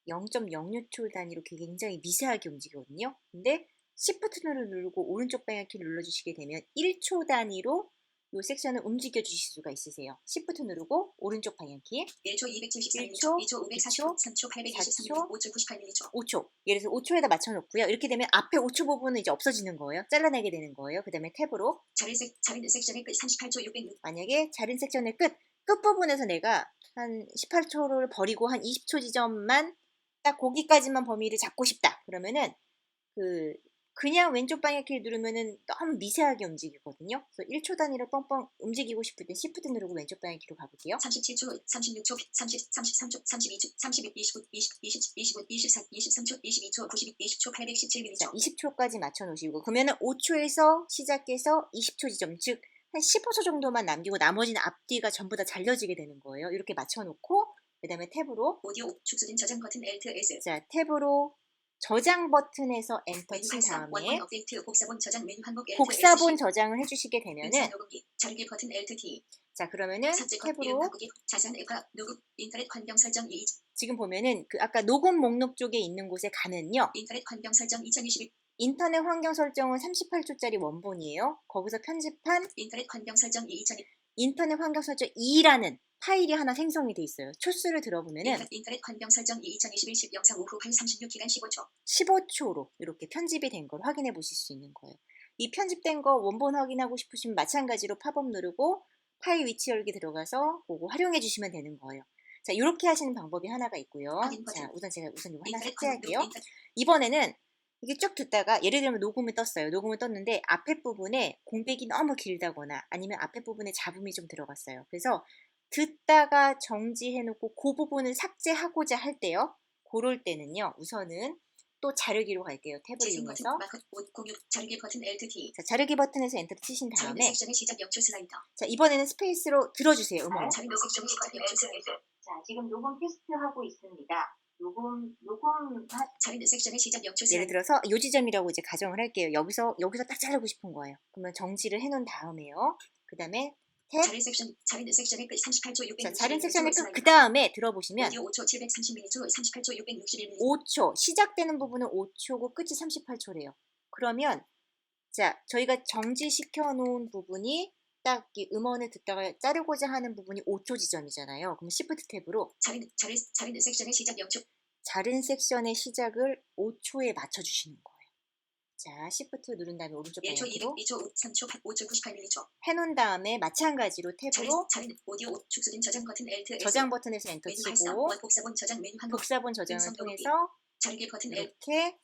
0.06초 단위로 굉장히 미세하게 움직이거든요. 근데 Shift를 누르고 오른쪽 방향 키를 눌러주시게 되면 1초 단위로 이 섹션을 움직여 주실 수가 있으세요. Shift 누르고 오른쪽 방향키 1초 274mm, 1초, 2초 540, 3초 823mm, 5초 98mm. 5초. 예를 들어서 5초에다 맞춰 놓고요. 이렇게 되면 앞에 5초 부분은 이제 없어지는 거예요. 잘라내게 되는 거예요. 그 다음에 탭으로 자르는 섹션의 끝 38초 606. 만약에 자른 섹션의 끝부분에서 내가 한 18초를 버리고 한 20초 지점만 딱 거기까지만 범위를 잡고 싶다. 그러면은 그냥 왼쪽 방향 키를 누르면은 너무 미세하게 움직이거든요. 그래서 1초 단위로 뻥뻥 움직이고 싶을 땐 Shift 누르고 왼쪽 방향 키로 가볼게요. 37초, 36초, 30, 33초, 32초, 32, 29, 20, 25, 24, 23초, 22초, 92, 20초, 817mm. 자, 20초까지 맞춰 놓으시고 그러면은 5초에서 시작해서 20초 지점, 즉 한 15초 정도만 남기고 나머지는 앞뒤가 전부 다 잘려지게 되는 거예요. 이렇게 맞춰 놓고 그 다음에 탭으로 오디오 축소된 저장 버튼 Alt S. 자, 탭으로 저장 버튼에서 엔터 메뉴 친 발상, 다음에 원본 업데이트, 복사본 저장 메뉴 반복 Alt 복사본 S. 저장을 해주시게 음성 되면은 녹음기, 자르기 버튼 Alt T. 자, 그러면은 삭제컷 이름 탭으로 바꾸기, 자세한 앱과 녹음, 인터넷 환경 설정 2. 지금 보면은 그 아까 녹음 목록 쪽에 있는 곳에 가면요. 인터넷 환경 설정 2021. 인터넷 환경 설정은 38초짜리 원본이에요. 거기서 편집한 인터넷 환경 설정 2020. 인터넷 환경 설정 2라는 파일이 하나 생성이 돼 있어요. 초수를 들어보면은 인터넷 환경 설정 2021 10 영상 오후 8 36기간 15초. 15초로 이렇게 편집이 된 걸 확인해 보실 수 있는 거예요. 이 편집된 거 원본 확인하고 싶으시면 마찬가지로 팝업 누르고 파일 위치 열기 들어가서 그거 활용해 주시면 되는 거예요. 자, 이렇게 하시는 방법이 하나가 있고요. 자, 우선 이거 하나 삭제할게요. 이번에는 이게 쭉 듣다가 예를 들면 녹음을 떴어요. 녹음을 떴는데 앞에 부분에 공백이 너무 길다거나 아니면 앞에 부분에 잡음이 좀 들어갔어요. 그래서 듣다가 정지해놓고 그 부분을 삭제하고자 할 때요. 그럴 때는요. 우선은 또 자르기로 갈게요. 탭을 이용해서 자르기 버튼 Alt T. 자, 자르기 버튼에서 엔터 치신 자르는 다음에 섹션의 시작 0초 슬라이더. 자, 이번에는 스페이스로 들어주세요. 음원. 자르는 섹션의 시작 0초 슬라이더. 자, 지금 녹음 테스트 하고 있습니다. 녹음 자르는 섹션의 시작 0초 예를 슬라이더. 들어서 요 지점이라고 이제 가정을 할게요. 여기서 딱 자르고 싶은 거예요. 그러면 정지를 해놓은 다음에요. 그 다음에 탭. 자르는 섹션의 끝 38초 661. 자, 자른 섹션의 끝 그 다음에 들어보시면 오디오 5초 730mm, 38초 661mm. 5초 시작되는 부분은 5초고 끝이 38초래요. 그러면 자, 저희가 정지시켜 놓은 부분이 딱 이 음원을 듣다가 자르고자 하는 부분이 5초 지점이잖아요. 그럼 Shift 탭으로 자르는 섹션의 시작 0초. 자른 섹션의 시작을 5초에 맞춰주시는 거예요. 자, Shift 누른 다음에 오른쪽 1초 방향으로 200, 2초 3초 5초 98mm. 해놓은 다음에 마찬가지로 탭으로 자르는 오디오 축소된 저장 버튼 Alt S. 저장 버튼에서 엔터 메뉴 발상, 치고 복사본 저장 메뉴 반복. 복사본 저장을 음성 녹음기. 통해서 자르기 버튼 Alt. 이렇게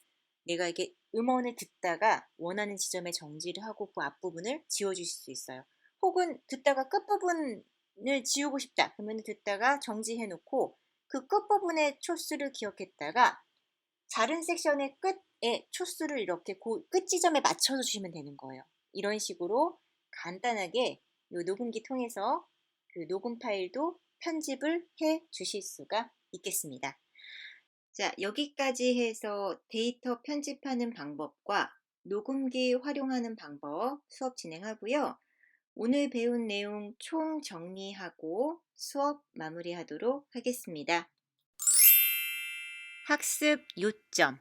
내가 이게 음원을 듣다가 원하는 지점에 정지를 하고 그 앞부분을 지워주실 수 있어요. 혹은 듣다가 끝부분을 지우고 싶다. 그러면 듣다가 정지해놓고 그 끝부분의 초수를 기억했다가 자른 섹션의 끝에 초수를 이렇게 끝 지점에 맞춰서 주시면 되는 거예요. 이런 식으로 간단하게 이 녹음기 통해서 그 녹음 파일도 편집을 해 주실 수가 있겠습니다. 자, 여기까지 해서 데이터 편집하는 방법과 녹음기 활용하는 방법 수업 진행하고요. 오늘 배운 내용 총 정리하고 수업 마무리하도록 하겠습니다. 학습 요점.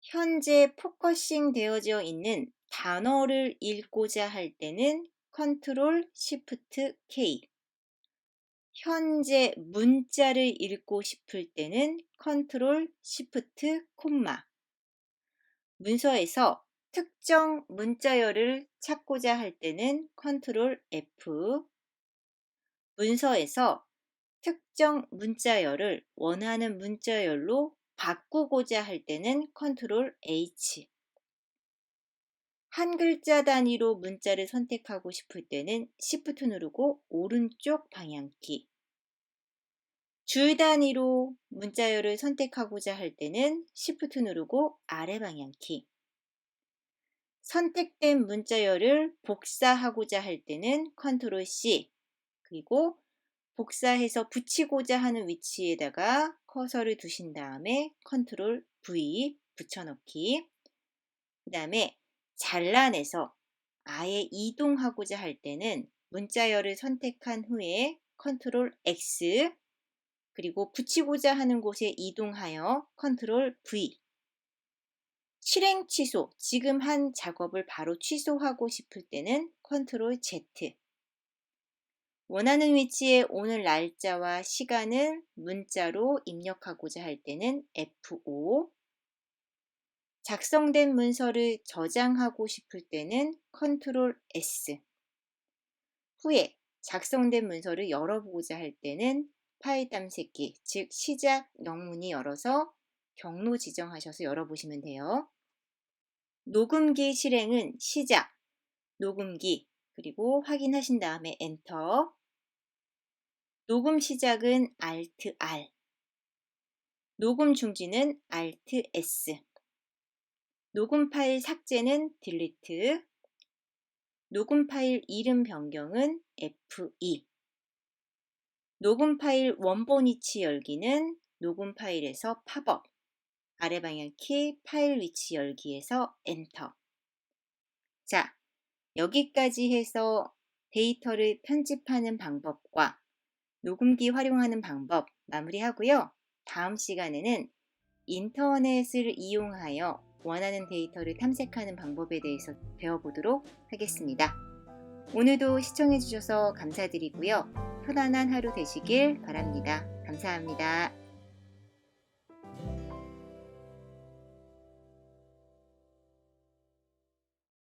현재 포커싱 되어져 있는 단어를 읽고자 할 때는 컨트롤 쉬프트 K. 현재 문자를 읽고 싶을 때는 컨트롤 쉬프트 콤마. 문서에서 특정 문자열을 찾고자 할 때는 컨트롤 F. 문서에서 특정 문자열을 원하는 문자열로 바꾸고자 할 때는 컨트롤 H. 한 글자 단위로 문자를 선택하고 싶을 때는 Shift 누르고 오른쪽 방향키. 줄 단위로 문자열을 선택하고자 할 때는 Shift 누르고 아래 방향키. 선택된 문자열을 복사하고자 할 때는 컨트롤 C, 그리고 복사해서 붙이고자 하는 위치에다가 커서를 두신 다음에 컨트롤 V 붙여넣기. 그 다음에 잘라내서 아예 이동하고자 할 때는 문자열을 선택한 후에 컨트롤 X, 그리고 붙이고자 하는 곳에 이동하여 컨트롤 V. 실행 취소, 지금 한 작업을 바로 취소하고 싶을 때는 컨트롤 Z. 원하는 위치에 오늘 날짜와 시간을 문자로 입력하고자 할 때는 F5. 작성된 문서를 저장하고 싶을 때는 컨트롤 S. 후에 작성된 문서를 열어보고자 할 때는 파일 땀새기, 즉 시작 영문이 열어서 경로 지정하셔서 열어보시면 돼요. 녹음기 실행은 시작, 녹음기, 그리고 확인하신 다음에 엔터. 녹음 시작은 Alt R. 녹음 중지는 Alt S. 녹음 파일 삭제는 Delete. 녹음 파일 이름 변경은 F2. 녹음 파일 원본 위치 열기는 녹음 파일에서 팝업. 아래 방향키 파일 위치 열기에서 엔터. 자, 여기까지 해서 데이터를 편집하는 방법과 녹음기 활용하는 방법 마무리하고요. 다음 시간에는 인터넷을 이용하여 원하는 데이터를 탐색하는 방법에 대해서 배워보도록 하겠습니다. 오늘도 시청해주셔서 감사드리고요. 편안한 하루 되시길 바랍니다. 감사합니다.